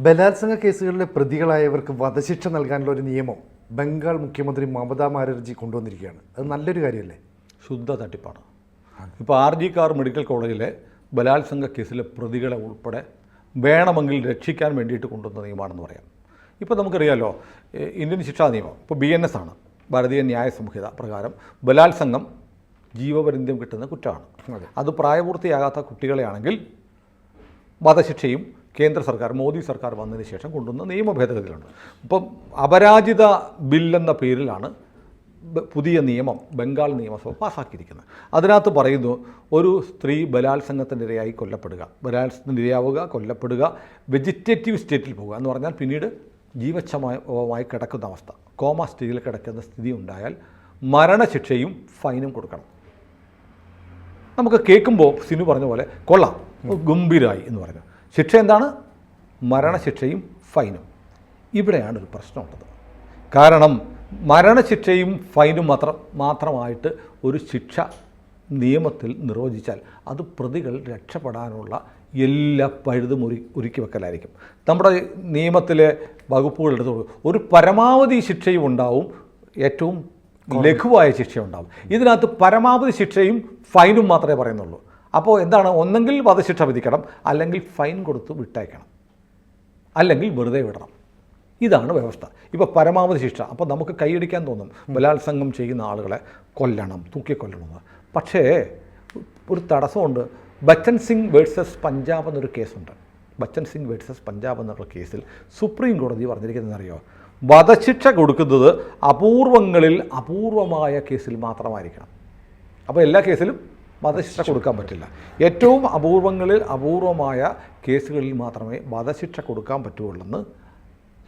ബലാത്സംഗ കേസുകളിലെ പ്രതികളായവർക്ക് വധശിക്ഷ നൽകാനുള്ള ഒരു നിയമം ബംഗാൾ മുഖ്യമന്ത്രി മമതാ ബാനർജി കൊണ്ടുവന്നിരിക്കുകയാണ്. അത് നല്ലൊരു കാര്യമല്ലേ? ശുദ്ധ തട്ടിപ്പാണ്. ഇപ്പോൾ RG കാർ മെഡിക്കൽ കോളേജിലെ ബലാത്സംഗ കേസിലെ പ്രതികളെ ഉൾപ്പെടെ വേണമെങ്കിൽ രക്ഷിക്കാൻ വേണ്ടിയിട്ട് കൊണ്ടുവന്ന നിയമമാണെന്ന് പറയാം. ഇപ്പോൾ നമുക്കറിയാമല്ലോ, ഇന്ത്യൻ ശിക്ഷാ നിയമം ഇപ്പോൾ BNS ആണ്, ഭാരതീയ ന്യായ സംഹിത പ്രകാരം ബലാത്സംഗം ജീവപര്യന്തം കിട്ടുന്ന കുറ്റമാണ്. അത് പ്രായപൂർത്തിയാകാത്ത കുട്ടികളെയാണെങ്കിൽ വധശിക്ഷയും കേന്ദ്ര സർക്കാർ, മോദി സർക്കാർ വന്നതിന് ശേഷം കൊണ്ടുവന്ന നിയമ ഭേദഗതികളുണ്ട്. ഇപ്പം അപരാജിത ബില്ലെന്ന പേരിലാണ് പുതിയ നിയമം ബംഗാൾ നിയമസഭ പാസ്സാക്കിയിരിക്കുന്നത്. അതിനകത്ത് പറയുന്നു, ഒരു സ്ത്രീ ബലാത്സംഗത്തിനിരയായി ബലാത്സംഗത്തിനിരയാവുക, കൊല്ലപ്പെടുക, വെജിറ്റേറ്റീവ് സ്റ്റേറ്റിൽ പോകുക എന്ന് പറഞ്ഞാൽ പിന്നീട് ജീവച്ഛമമായി കിടക്കുന്ന അവസ്ഥ, കോമ സ്റ്റേജിൽ കിടക്കുന്ന സ്ഥിതി ഉണ്ടായാൽ മരണശിക്ഷയും ഫൈനും കൊടുക്കണം. നമുക്ക് കേൾക്കുമ്പോൾ സിനു പറഞ്ഞ പോലെ കൊള്ളാം, ഗംഭീരമായി എന്ന് പറഞ്ഞു. ശിക്ഷ എന്താണ്? മരണശിക്ഷയും ഫൈനും. ഇവിടെയാണ് ഒരു പ്രശ്നമുള്ളത്. കാരണം മരണശിക്ഷയും ഫൈനും മാത്രമായിട്ട് ഒരു ശിക്ഷ നിയമത്തിൽ നിർവചിച്ചാൽ അത് പ്രതികൾ രക്ഷപ്പെടാനുള്ള എല്ലാ പഴുതും ഒരുക്കി വെക്കലായിരിക്കും. നമ്മുടെ നിയമത്തിലെ വകുപ്പുകൾ എടുത്തോളൂ, ഒരു പരമാവധി ശിക്ഷയും ഉണ്ടാവും, ഏറ്റവും ലഘുവായ ശിക്ഷയുണ്ടാവും. ഇതിനകത്ത് പരമാവധി ശിക്ഷയും ഫൈനും മാത്രമേ പറയുന്നുള്ളൂ. അപ്പോൾ എന്താണ്? ഒന്നെങ്കിൽ വധശിക്ഷ വിധിക്കണം, അല്ലെങ്കിൽ ഫൈൻ കൊടുത്ത് വിട്ടയക്കണം, അല്ലെങ്കിൽ വെറുതെ വിടണം. ഇതാണ് വ്യവസ്ഥ. ഇപ്പോൾ പരമാവധി ശിക്ഷ, അപ്പോൾ നമുക്ക് കൈയടിക്കാൻ തോന്നും, ബലാത്സംഗം ചെയ്യുന്ന ആളുകളെ കൊല്ലണം, തൂക്കിക്കൊല്ലണമെന്ന്. പക്ഷേ ഒരു തടസ്സമുണ്ട്. ബച്ചൻ സിംഗ് വേഴ്സസ് പഞ്ചാബ് എന്നൊരു കേസുണ്ട്. ബച്ചൻ സിംഗ് വേഴ്സസ് പഞ്ചാബ് എന്നുള്ള കേസിൽ സുപ്രീം കോടതി പറഞ്ഞിരിക്കുന്നതെന്നറിയോ? വധശിക്ഷ കൊടുക്കുന്നത് അപൂർവങ്ങളിൽ അപൂർവമായ കേസിൽ മാത്രമായിരിക്കണം. അപ്പോൾ എല്ലാ കേസിലും വധശിക്ഷ കൊടുക്കാൻ പറ്റില്ല. ഏറ്റവും അപൂർവങ്ങളിൽ അപൂർവമായ കേസുകളിൽ മാത്രമേ വധശിക്ഷ കൊടുക്കാൻ പറ്റുകയുള്ളെന്ന്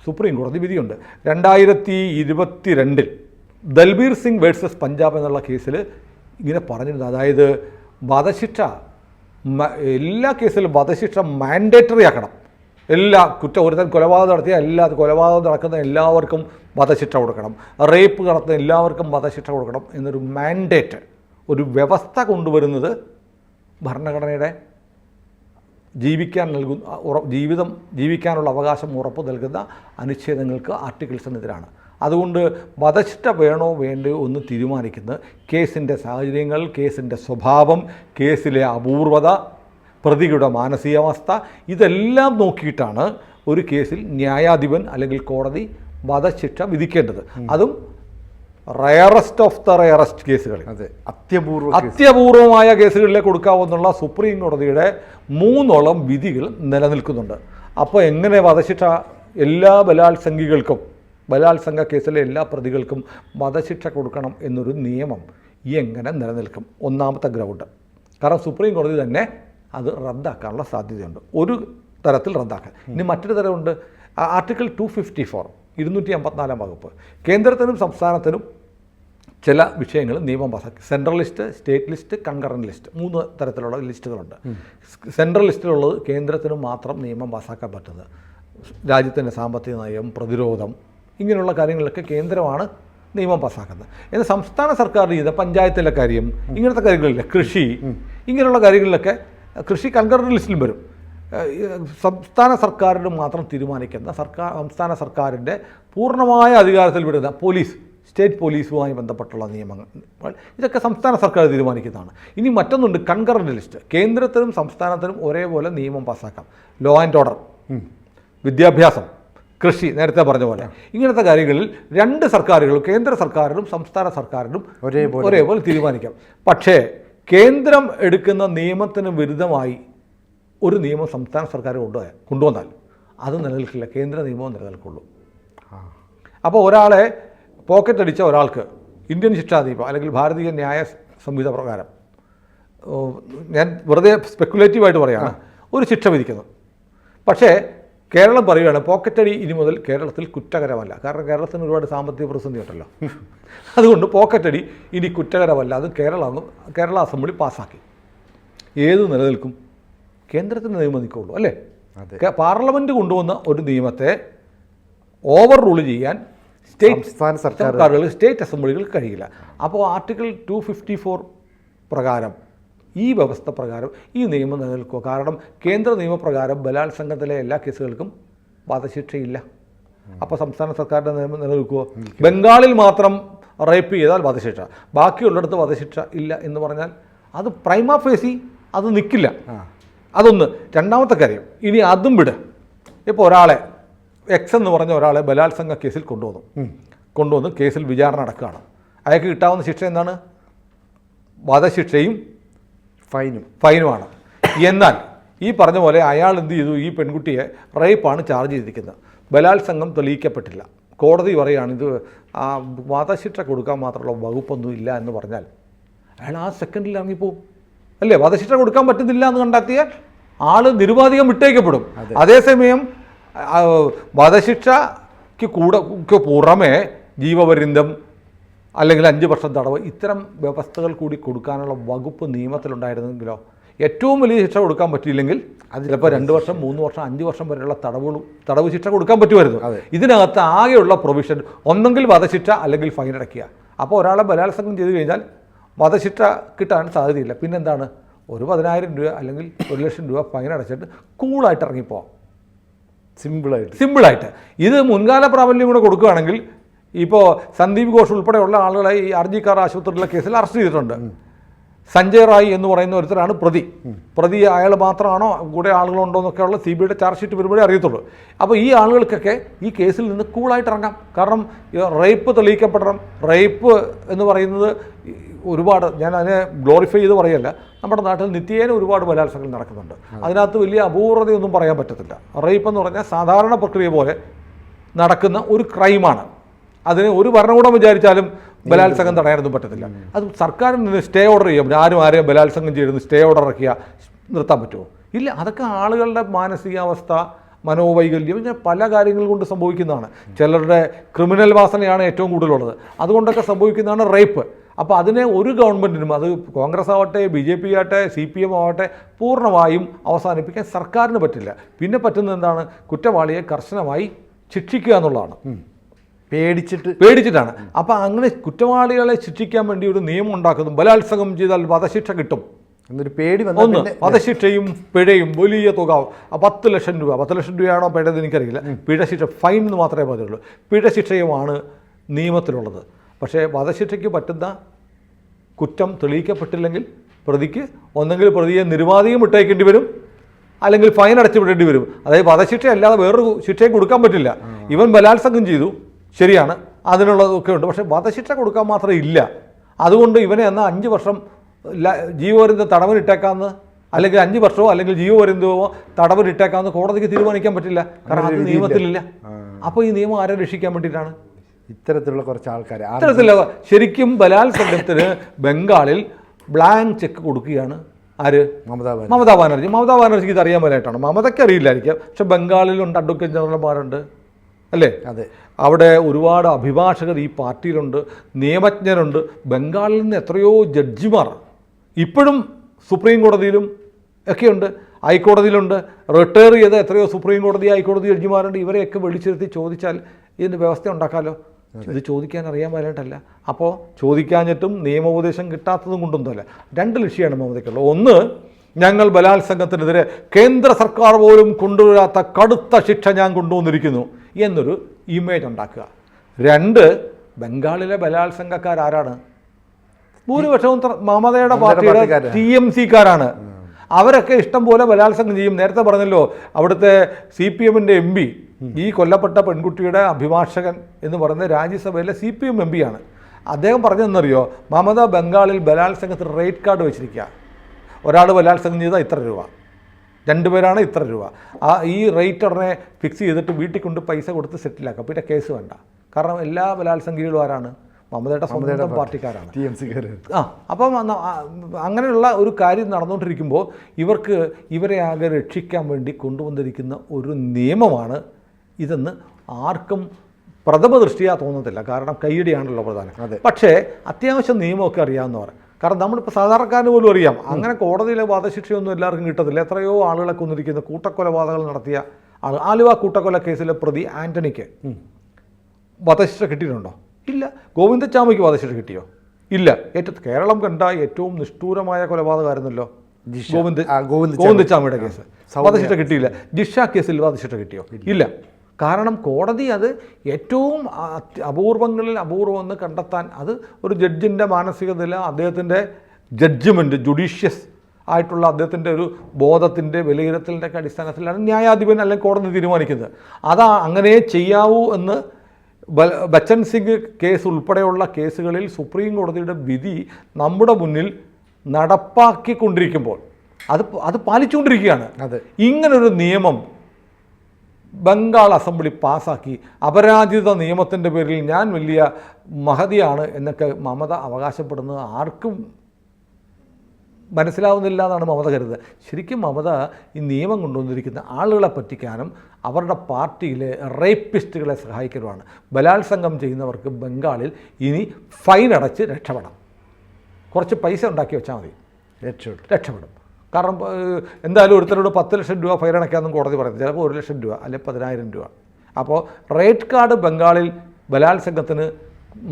സുപ്രീം കോടതി വിധിയുണ്ട്. 2022 ദൽബീർ സിംഗ് വേഴ്സസ് പഞ്ചാബ് എന്നുള്ള കേസിൽ ഇങ്ങനെ പറഞ്ഞിരുന്നു. അതായത് വധശിക്ഷ എല്ലാ കേസിലും വധശിക്ഷ മാൻഡേറ്ററി ആക്കണം. എല്ലാ ഒരുത്തൻ കൊലപാതകം നടത്തിയ കൊലപാതകം നടക്കുന്ന എല്ലാവർക്കും വധശിക്ഷ കൊടുക്കണം, റേപ്പ് നടത്തുന്ന എല്ലാവർക്കും വധശിക്ഷ കൊടുക്കണം എന്നൊരു മാൻഡേറ്റ്, ഒരു വ്യവസ്ഥ കൊണ്ടുവരുന്നത് ഭരണഘടനയുടെ ജീവിക്കാനുള്ള അവകാശം ഉറപ്പു നൽകുന്ന അനുച്ഛേദങ്ങൾക്ക്, ആർട്ടിക്കിൾസിനെതിരാണ്. അതുകൊണ്ട് വധശിക്ഷ വേണോ വേണ്ടയോ എന്ന് തീരുമാനിക്കുന്നത് കേസിൻ്റെ സാഹചര്യങ്ങൾ, കേസിൻ്റെ സ്വഭാവം, കേസിലെ അപൂർവത, പ്രതിയുടെ മാനസികാവസ്ഥ, ഇതെല്ലാം നോക്കിയിട്ടാണ് ഒരു കേസിൽ ന്യായാധിപൻ അല്ലെങ്കിൽ കോടതി വധശിക്ഷ വിധിക്കേണ്ടത്. അതും റയറസ്റ്റ് ഓഫ് ദ റയറസ്റ്റ് കേസുകളിൽ, അത്യപൂർവമായ കേസുകളിലെ കൊടുക്കാവുന്നുള്ള സുപ്രീം കോടതിയുടെ 3 വിധികൾ നിലനിൽക്കുന്നുണ്ട്. അപ്പോൾ എങ്ങനെ വധശിക്ഷ എല്ലാ ബലാത്സംഗ കേസിലെ എല്ലാ പ്രതികൾക്കും വധശിക്ഷ കൊടുക്കണം എന്നൊരു നിയമം എങ്ങനെ നിലനിൽക്കും? ഒന്നാമത്തെ ഗ്രൗണ്ട്. കാരണം സുപ്രീം കോടതി തന്നെ അത് റദ്ദാക്കാനുള്ള സാധ്യതയുണ്ട്. ഒരു തരത്തിൽ റദ്ദാക്കാൻ. ഇനി മറ്റൊരു തരമുണ്ട്. ആർട്ടിക്കിൾ 254 254 വകുപ്പ് കേന്ദ്രത്തിനും സംസ്ഥാനത്തിനും ചില വിഷയങ്ങൾ നിയമം പാസ്സാക്കി. Central list, state list, concurrent list, 3 തരത്തിലുള്ള ലിസ്റ്റുകളുണ്ട്. സെൻട്രൽ ലിസ്റ്റിലുള്ളത് കേന്ദ്രത്തിന് മാത്രം നിയമം പാസ്സാക്കാൻ പറ്റുന്നത്. രാജ്യത്തിൻ്റെ സാമ്പത്തിക നയം, പ്രതിരോധം, ഇങ്ങനെയുള്ള കാര്യങ്ങളിലൊക്കെ കേന്ദ്രമാണ് നിയമം പാസ്സാക്കുന്നത്. എന്നാൽ സംസ്ഥാന സർക്കാർ ചെയ്ത പഞ്ചായത്തിലെ കാര്യം, ഇങ്ങനത്തെ കാര്യങ്ങളില്ല, കൃഷി, ഇങ്ങനെയുള്ള കാര്യങ്ങളിലൊക്കെ, കൃഷി കൺകറൻറ്റ് ലിസ്റ്റിലും വരും. സംസ്ഥാന സർക്കാരിന് മാത്രം തീരുമാനിക്കുന്ന സംസ്ഥാന സർക്കാരിൻ്റെ പൂർണ്ണമായ അധികാരത്തിൽ വിടുന്ന പോലീസ്, സ്റ്റേറ്റ് പോലീസുമായി ബന്ധപ്പെട്ടുള്ള നിയമങ്ങൾ, ഇതൊക്കെ സംസ്ഥാന സർക്കാർ തീരുമാനിക്കുന്നതാണ്. ഇനി മറ്റൊന്നുണ്ട്, കൺകറൻറ്റ് ലിസ്റ്റ്. കേന്ദ്രത്തിനും സംസ്ഥാനത്തിനും ഒരേപോലെ നിയമം പാസ്സാക്കാം. ലോ ആൻഡ് ഓർഡർ, വിദ്യാഭ്യാസം, കൃഷി, നേരത്തെ പറഞ്ഞ പോലെ ഇങ്ങനത്തെ കാര്യങ്ങളിൽ 2 സർക്കാരുകളും, കേന്ദ്ര സർക്കാരിനും സംസ്ഥാന സർക്കാരിനും ഒരേപോലെ തീരുമാനിക്കാം. പക്ഷേ കേന്ദ്രം എടുക്കുന്ന നിയമത്തിന് വിരുദ്ധമായി ഒരു നിയമം സംസ്ഥാന സർക്കാർ കൊണ്ടുവന്നാൽ അത് നിലനിൽക്കില്ല, കേന്ദ്ര നിയമവും നിലനിൽക്കുള്ളൂ. അപ്പോൾ ഒരാളെ പോക്കറ്റ് അടിച്ച ഒരാൾക്ക് ഇന്ത്യൻ ശിക്ഷാ നിയമം അല്ലെങ്കിൽ ഭാരതീയ ന്യായ സംഹിത പ്രകാരം, ഞാൻ വെറുതെ സ്പെക്കുലേറ്റീവായിട്ട് പറയുകയാണ്, ഒരു ശിക്ഷ വിധിക്കുന്നു. പക്ഷേ കേരളം പറയുകയാണ് പോക്കറ്റടി ഇനി മുതൽ കേരളത്തിൽ കുറ്റകരമല്ല. കാരണം കേരളത്തിന് ഒരുപാട് സാമ്പത്തിക പ്രതിസന്ധി ഉണ്ടല്ലോ. അതുകൊണ്ട് പോക്കറ്റടി ഇനി കുറ്റകരമല്ല, അത് കേരള അസംബ്ലി പാസ്സാക്കി. ഏത് നിലനിൽക്കും? കേന്ദ്രത്തിൻ്റെ നിയമം നിൽക്കുള്ളൂ, അല്ലേ? പാർലമെൻറ്റ് കൊണ്ടുവന്ന ഒരു നിയമത്തെ ഓവർ റൂൾ ചെയ്യാൻ സ്റ്റേറ്റ് അസംബ്ലികൾക്ക് കഴിയില്ല. അപ്പോൾ ആർട്ടിക്കിൾ 254 പ്രകാരം, ഈ വ്യവസ്ഥ പ്രകാരം ഈ നിയമം നിലനിൽക്കുക. കാരണം കേന്ദ്ര നിയമപ്രകാരം ബലാത്സംഗത്തിലെ എല്ലാ കേസുകൾക്കും വധശിക്ഷയില്ല. അപ്പോൾ സംസ്ഥാന സർക്കാരിൻ്റെ നിയമം നിലനിൽക്കുമോ? ബംഗാളിൽ മാത്രം റേപ്പ് ചെയ്താൽ വധശിക്ഷ, ബാക്കിയുള്ളിടത്ത് വധശിക്ഷ ഇല്ല എന്ന് പറഞ്ഞാൽ അത് പ്രൈമ ഫേസി അത് നിൽക്കില്ല. അതൊന്ന്. രണ്ടാമത്തെ കാര്യം, ഇനി അതും വിട്. ഇപ്പോൾ ഒരാളെ എക്സ് എന്ന് പറഞ്ഞ ഒരാളെ ബലാത്സംഗ കേസിൽ കൊണ്ടുവന്ന് കേസിൽ വിചാരണ നടക്കുകയാണ്. അയാൾക്ക് കിട്ടാവുന്ന ശിക്ഷ എന്താണ്? വധശിക്ഷയും ഫൈനുമാണ്. എന്നാൽ ഈ പറഞ്ഞ പോലെ അയാൾ എന്ത് ചെയ്തു? ഈ പെൺകുട്ടിയെ റേപ്പാണ് ചാർജ് ചെയ്തിരിക്കുന്നത്. ബലാത്സംഗം തെളിയിക്കപ്പെട്ടില്ല. കോടതി പറയുകയാണ് ഇത് വധശിക്ഷ കൊടുക്കാൻ മാത്രമുള്ള വകുപ്പൊന്നും ഇല്ല എന്ന് പറഞ്ഞാൽ അയാൾ ആ സെക്കൻഡിൽ ഇറങ്ങിപ്പോവും അല്ലേ? വധശിക്ഷ കൊടുക്കാൻ പറ്റുന്നില്ല എന്ന് കണ്ടെത്തിയാൽ ആൾ നിരുപാധികം വിട്ടേക്കപ്പെടും. അതേസമയം വധശിക്ഷയ്ക്ക് പുറമെ ജീവപര്യന്തം അല്ലെങ്കിൽ 5 വർഷം തടവ് ഇത്തരം വ്യവസ്ഥകൾ കൂടി കൊടുക്കാനുള്ള വകുപ്പ് നിയമത്തിലുണ്ടായിരുന്നെങ്കിലോ ഏറ്റവും വലിയ ശിക്ഷ കൊടുക്കാൻ പറ്റിയില്ലെങ്കിൽ അത് ചിലപ്പോൾ 2 വർഷം 3 വർഷം 5 വർഷം വരെയുള്ള തടവ് ശിക്ഷ കൊടുക്കാൻ പറ്റുമായിരുന്നു. ഇതിനകത്ത് ആകെയുള്ള പ്രൊവിഷൻ ഒന്നെങ്കിൽ വധശിക്ഷ അല്ലെങ്കിൽ ഫൈൻ അടയ്ക്കുക. അപ്പോൾ ഒരാളെ ബലാത്സംഗം ചെയ്തു കഴിഞ്ഞാൽ വധശിക്ഷ കിട്ടാൻ സാധ്യതയില്ല. പിന്നെന്താണ്? ഒരു 10,000 രൂപ അല്ലെങ്കിൽ 1,00,000 രൂപ ഫൈൻ അടച്ചിട്ട് കൂളായിട്ട് ഇറങ്ങിപ്പോവാം. സിമ്പിളായിട്ട്. ഇത് മുൻകാല പ്രാബല്യം കൂടെ കൊടുക്കുകയാണെങ്കിൽ ഇപ്പോൾ സന്ദീപ് ഘോഷ് ഉൾപ്പെടെയുള്ള ആളുകളെ ഈ RG കാർ ആശുപത്രിയിലെ കേസിൽ അറസ്റ്റ് ചെയ്തിട്ടുണ്ട്. സഞ്ജയ് റായ് എന്ന് പറയുന്ന ഒരുത്തരാണ് പ്രതി. അയാൾ മാത്രമാണോ കൂടെ ആളുകളുണ്ടോ എന്നൊക്കെയുള്ള CBIയുടെ ചാർജ് ഷീറ്റ് വരുമ്പോഴേ അറിയത്തുള്ളൂ. അപ്പോൾ ഈ ആളുകൾക്കൊക്കെ ഈ കേസിൽ നിന്ന് കൂളായിട്ട് ഇറങ്ങാം. കാരണം റേപ്പ് തെളിയിക്കപ്പെടണം. റേപ്പ് എന്ന് പറയുന്നത് ഒരുപാട്, ഞാൻ അതിനെ ഗ്ലോറിഫൈ ചെയ്ത് പറയല്ല, നമ്മുടെ നാട്ടിൽ നിത്യേന ഒരുപാട് ബലാത്സംഗങ്ങൾ നടക്കുന്നുണ്ട്. അതിനകത്ത് വലിയ അപൂർവതയൊന്നും പറയാൻ പറ്റത്തില്ല. റേപ്പ് എന്ന് പറഞ്ഞാൽ സാധാരണ പ്രക്രിയ പോലെ നടക്കുന്ന ഒരു ക്രൈമാണ്. അതിന് ഒരു ഭരണകൂടം വിചാരിച്ചാലും ബലാത്സംഗം തടയാനൊന്നും പറ്റത്തില്ല. അത് സർക്കാരിന് സ്റ്റേ ഓർഡർ ചെയ്യാം. ആരെയും ബലാത്സംഗം ചെയ്യുന്നു സ്റ്റേ ഓർഡർ ഇറക്കിയാൽ നിർത്താൻ പറ്റുമോ? ഇല്ല. അതൊക്കെ ആളുകളുടെ മാനസികാവസ്ഥ, മനോവൈകല്യം, ഇങ്ങനെ പല കാര്യങ്ങൾ കൊണ്ട് സംഭവിക്കുന്നതാണ്. ചിലരുടെ ക്രിമിനൽ വാസനയാണ് ഏറ്റവും കൂടുതലുള്ളത്. അതുകൊണ്ടൊക്കെ സംഭവിക്കുന്നതാണ് റേപ്പ്. അപ്പോൾ അതിനെ ഒരു ഗവൺമെൻറ്റിനും, അത് കോൺഗ്രസ് ആവട്ടെ, BJP ആവട്ടെ, CPM ആവട്ടെ, പൂർണ്ണമായും അവസാനിപ്പിക്കാൻ സർക്കാരിന് പറ്റില്ല. പിന്നെ പറ്റുന്നത് എന്താണ്? കുറ്റവാളിയെ കർശനമായി ശിക്ഷിക്കുക എന്നുള്ളതാണ്. പേടിച്ചിട്ടാണ്. അപ്പോൾ അങ്ങനെ കുറ്റവാളികളെ ശിക്ഷിക്കാൻ വേണ്ടി ഒരു നിയമം ഉണ്ടാക്കുന്നു. ബലാത്സംഗം ചെയ്താൽ വധശിക്ഷ കിട്ടും എന്നൊരു പേടി. ഒന്ന്, വധശിക്ഷയും പിഴയും വലിയ തുക 10 ലക്ഷം രൂപ. 10 ലക്ഷം രൂപയാണോ പിഴയെന്ന് എനിക്കറിയില്ല. പിഴശിക്ഷ ഫൈൻ എന്ന് മാത്രമേ പറയുള്ളൂ. പിഴശിക്ഷയുമാണ് നിയമത്തിലുള്ളത്. പക്ഷേ വധശിക്ഷയ്ക്ക് പറ്റുന്ന കുറ്റം തെളിയിക്കപ്പെട്ടില്ലെങ്കിൽ പ്രതിക്ക് ഒന്നെങ്കിൽ പ്രതിയെ നിരുപാധികം വിട്ടയക്കേണ്ടി വരും, അല്ലെങ്കിൽ ഫൈൻ അടച്ചു വിടേണ്ടി വരും. അതായത് വധശിക്ഷ അല്ലാതെ വേറൊരു ശിക്ഷയും കൊടുക്കാൻ പറ്റില്ല. ഇവൻ ബലാത്സംഗം ചെയ്തു, ശരിയാണ്, അതിനുള്ളതൊക്കെ ഉണ്ട്. പക്ഷേ വധശിക്ഷ കൊടുക്കാൻ മാത്രമേ ഇല്ല. അതുകൊണ്ട് ഇവനെ എന്നാൽ 5 വർഷം ജീവപര്യന്തം തടവിനിട്ടേക്കാമെന്ന്, അല്ലെങ്കിൽ 5 വർഷമോ അല്ലെങ്കിൽ ജീവപര്യന്തമോ തടവിനിട്ടേക്കാമെന്ന് കോടതിക്ക് തീരുമാനിക്കാൻ പറ്റില്ല. കാരണം അത് നിയമത്തിലില്ല. അപ്പോൾ ഈ നിയമം ആരെ രക്ഷിക്കാൻ വേണ്ടിയിട്ടാണ്? ഇത്തരത്തിലുള്ള കുറച്ച് ആൾക്കാർ. ഇത്തരത്തിലുള്ള ശരിക്കും ബലാത്സംഗത്തിന് ബംഗാളിൽ ബ്ലാങ്ക് ചെക്ക് കൊടുക്കുകയാണ് ആര്? മമതാ ബാനർജിക്ക് ഇത് അറിയാൻ മേലായിട്ടാണ്. മമതയ്ക്ക് അറിയില്ലായിരിക്കാം. പക്ഷെ ബംഗാളിലുണ്ട് അഡ്വക്കേറ്റ് ജനറൽമാരുണ്ട് അല്ലേ? അതെ. അവിടെ ഒരുപാട് അഭിഭാഷകർ ഈ പാർട്ടിയിലുണ്ട്, നിയമജ്ഞരുണ്ട്. ബംഗാളിൽ നിന്ന് എത്രയോ ജഡ്ജിമാർ ഇപ്പോഴും സുപ്രീം കോടതിയിലും ഒക്കെയുണ്ട്, ഹൈക്കോടതിയിലുണ്ട്. റിട്ടയർ ചെയ്ത എത്രയോ സുപ്രീം കോടതി, ഹൈക്കോടതി ജഡ്ജിമാരുണ്ട്. ഇവരെയൊക്കെ വിളിച്ചിരുത്തി ചോദിച്ചാൽ ഇതിൻ്റെ വ്യവസ്ഥ ഉണ്ടാക്കാമല്ലോ. ഇത് ചോദിക്കാൻ അറിയാൻ വരായിട്ടല്ല. അപ്പോൾ ചോദിക്കാഞ്ഞിട്ടും നിയമോപദേശം കിട്ടാത്തതും കൊണ്ടൊന്നുമല്ല. 2 ലക്ഷ്യമാണ് മമതയ്ക്കുള്ളത്. ഒന്ന്, ഞങ്ങൾ ബലാത്സംഗത്തിനെതിരെ കേന്ദ്ര സർക്കാർ പോലും കൊണ്ടുവരാത്ത കടുത്ത ശിക്ഷ ഞാൻ കൊണ്ടുവന്നിരിക്കുന്നു എന്നൊരു ഇമേജ് ഉണ്ടാക്കുക. 2, ബംഗാളിലെ ബലാത്സംഗക്കാരാരാണ്? ഭൂരിപക്ഷവും മമതയുടെ പാർട്ടിയുടെ TMC-ക്കാരാണ്. അവരൊക്കെ ഇഷ്ടം പോലെ ബലാത്സംഗം ചെയ്യും. നേരത്തെ പറഞ്ഞല്ലോ, അവിടുത്തെ CPM-ൻ്റെ MP, ഈ കൊല്ലപ്പെട്ട പെൺകുട്ടിയുടെ അഭിഭാഷകൻ എന്ന് പറയുന്നത് രാജ്യസഭയിലെ CPM MP-യാണ്. അദ്ദേഹം പറഞ്ഞതെന്നറിയോ? മമത ബംഗാളിൽ ബലാത്സംഗത്തിന് റേറ്റ് കാർഡ് വെച്ചിരിക്കുക. ഒരാൾ ബലാത്സംഗം ചെയ്താൽ ഇത്ര രൂപ, 2 പേരാണ് ഇത്ര രൂപ. ഈ റേറ്ററിനെ ഫിക്സ് ചെയ്തിട്ട് വീട്ടിൽ കൊണ്ട് പൈസ കൊടുത്ത് സെറ്റിലാക്കാം. പിന്നെ കേസ് വേണ്ട. കാരണം എല്ലാ ബലാത്സംഗികളും ആരാണ്? മമതയുടെ സ്വന്തം പാർട്ടിക്കാരാണ്, TMC-ക്കാർ. അപ്പം അങ്ങനെയുള്ള ഒരു കാര്യം നടന്നുകൊണ്ടിരിക്കുമ്പോൾ ഇവരെ ആകെ രക്ഷിക്കാൻ വേണ്ടി കൊണ്ടുവന്നിരിക്കുന്ന ഒരു നിയമമാണ് ഇതെന്ന് ആർക്കും പ്രഥമ ദൃഷ്ടിയാ തോന്നത്തില്ല. കാരണം കൈയടിയാണല്ലോ പ്രധാനം. പക്ഷേ അത്യാവശ്യം നിയമമൊക്കെ അറിയാവുന്നവർ, കാരണം നമ്മളിപ്പോൾ സാധാരണക്കാരന് പോലും അറിയാം. അങ്ങനെ കോടതിയിലെ വധശിക്ഷയൊന്നും എല്ലാവർക്കും കിട്ടത്തില്ല. എത്രയോ ആളുകളെ കൊന്നിരിക്കുന്ന കൂട്ടക്കൊലപാതകങ്ങൾ നടത്തിയ ആലുവ കൂട്ടക്കൊല കേസിലെ പ്രതി ആൻ്റണിക്ക് വധശിക്ഷ കിട്ടിയിട്ടുണ്ടോ? ഇല്ല. ഗോവിന്ദച്ചാമിക്ക് വധശിക്ഷ കിട്ടിയോ? ഇല്ല. കേരളം കണ്ട ഏറ്റവും നിഷ്ഠൂരമായ കൊലപാതകമായിരുന്നല്ലോ ഗോവിന്ദച്ചാമിയുടെ കേസ്. വധശിക്ഷ കിട്ടിയില്ല. ജിഷ കേസിൽ വധശിക്ഷ കിട്ടിയോ? ഇല്ല. കാരണം കോടതി അത് ഏറ്റവും അപൂർവങ്ങളിൽ അപൂർവമെന്ന് കണ്ടെത്താൻ അത് ഒരു ജഡ്ജിൻ്റെ മാനസികതയില അദ്ദേഹത്തിൻ്റെ ജഡ്ജ്മെൻറ്റ് ജുഡീഷ്യസ് ആയിട്ടുള്ള അദ്ദേഹത്തിൻ്റെ ഒരു ബോധത്തിൻ്റെ വിലയിരുത്തലിൻ്റെ ഒക്കെ അടിസ്ഥാനത്തിലാണ് ന്യായാധിപൻ അല്ലെങ്കിൽ കോടതി തീരുമാനിക്കുന്നത്. അങ്ങനെ ചെയ്യാവൂ എന്ന് ബച്ചൻ സിംഗ് കേസ് ഉൾപ്പെടെയുള്ള കേസുകളിൽ സുപ്രീം കോടതിയുടെ വിധി നമ്മുടെ മുന്നിൽ നടപ്പാക്കിക്കൊണ്ടിരിക്കുമ്പോൾ അത് പാലിച്ചുകൊണ്ടിരിക്കുകയാണ്. ഇങ്ങനൊരു നിയമം ബംഗാൾ അസംബ്ലി പാസ്സാക്കി അപരാജിത നിയമത്തിൻ്റെ പേരിൽ ഞാൻ വലിയ മഹതിയാണ് എന്നൊക്കെ മമത അവകാശപ്പെടുന്നത് ആർക്കും മനസ്സിലാവുന്നില്ല എന്നാണ് മമത കരുതുന്നത്. ശരിക്കും മമത ഈ നിയമം കൊണ്ടുവന്നിരിക്കുന്ന ആളുകളെ പറ്റിക്കാനും അവരുടെ പാർട്ടിയിലെ റേപ്പിസ്റ്റുകളെ സഹായിക്കാനുമാണ്. ബലാത്സംഗം ചെയ്യുന്നവർക്ക് ബംഗാളിൽ ഇനി ഫൈൻ അടച്ച് രക്ഷപ്പെടാം. കുറച്ച് പൈസ ഉണ്ടാക്കി വെച്ചാൽ മതി, രക്ഷപ്പെടും. കാരണം എന്തായാലും ഒരുത്തരോട് 10 ലക്ഷം രൂപ ഫൈൻ അടയ്ക്കാമെന്നും കോടതി പറയുന്നത്, ചിലപ്പോൾ 1 ലക്ഷം രൂപ അല്ലെങ്കിൽ 10,000 രൂപ. അപ്പോൾ റേറ്റ് കാർഡ് ബംഗാളിൽ ബലാത്സംഗത്തിന്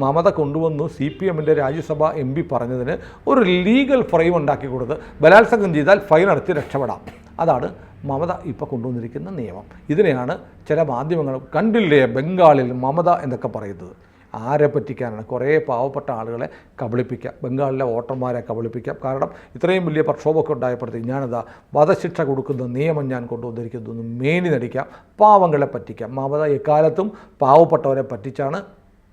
മമത കൊണ്ടുവന്നു CPMൻ്റെ രാജ്യസഭ MP പറഞ്ഞതിന് ഒരു ലീഗൽ ഫ്രെയിം ഉണ്ടാക്കി കൊടുത്ത് ബലാത്സംഗം ചെയ്താൽ ഫൈൻ അടച്ച് രക്ഷപ്പെടാം. അതാണ് മമത ഇപ്പോൾ കൊണ്ടുവന്നിരിക്കുന്ന നിയമം. ഇതിനെയാണ് ചില മാധ്യമങ്ങൾ കണ്ടില്ലേ ബംഗാളിൽ മമത എന്നൊക്കെ പറയുന്നത്. ആരെ പറ്റിക്കാനാണ്? കുറേ പാവപ്പെട്ട ആളുകളെ കബളിപ്പിക്കാം, ബംഗാളിലെ വോട്ടർമാരെ കബളിപ്പിക്കാം. കാരണം ഇത്രയും വലിയ പ്രക്ഷോഭമൊക്കെ ഉണ്ടായപ്പോഴത്തേക്ക് ഞാനതാ വധശിക്ഷ കൊടുക്കുന്ന നിയമം ഞാൻ കൊണ്ടുവന്നിരിക്കുന്നു എന്ന് മേനി നടിക്കാം, പാവങ്ങളെ പറ്റിക്കാം. മമത എക്കാലത്തും പാവപ്പെട്ടവരെ പറ്റിച്ചാണ്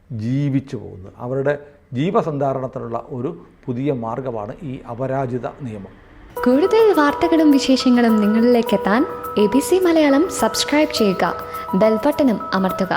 ജീവിച്ചു പോകുന്നത്. അവരുടെ ജീവസന്ധാരണത്തിനുള്ള ഒരു പുതിയ മാർഗമാണ് ഈ അപരാജിത നിയമം. കൂടുതൽ വാർത്തകളും വിശേഷങ്ങളും നിങ്ങളിലേക്ക് എത്താൻ ABC മലയാളം സബ്സ്ക്രൈബ് ചെയ്യുക, ബെൽബട്ടനും അമർത്തുക.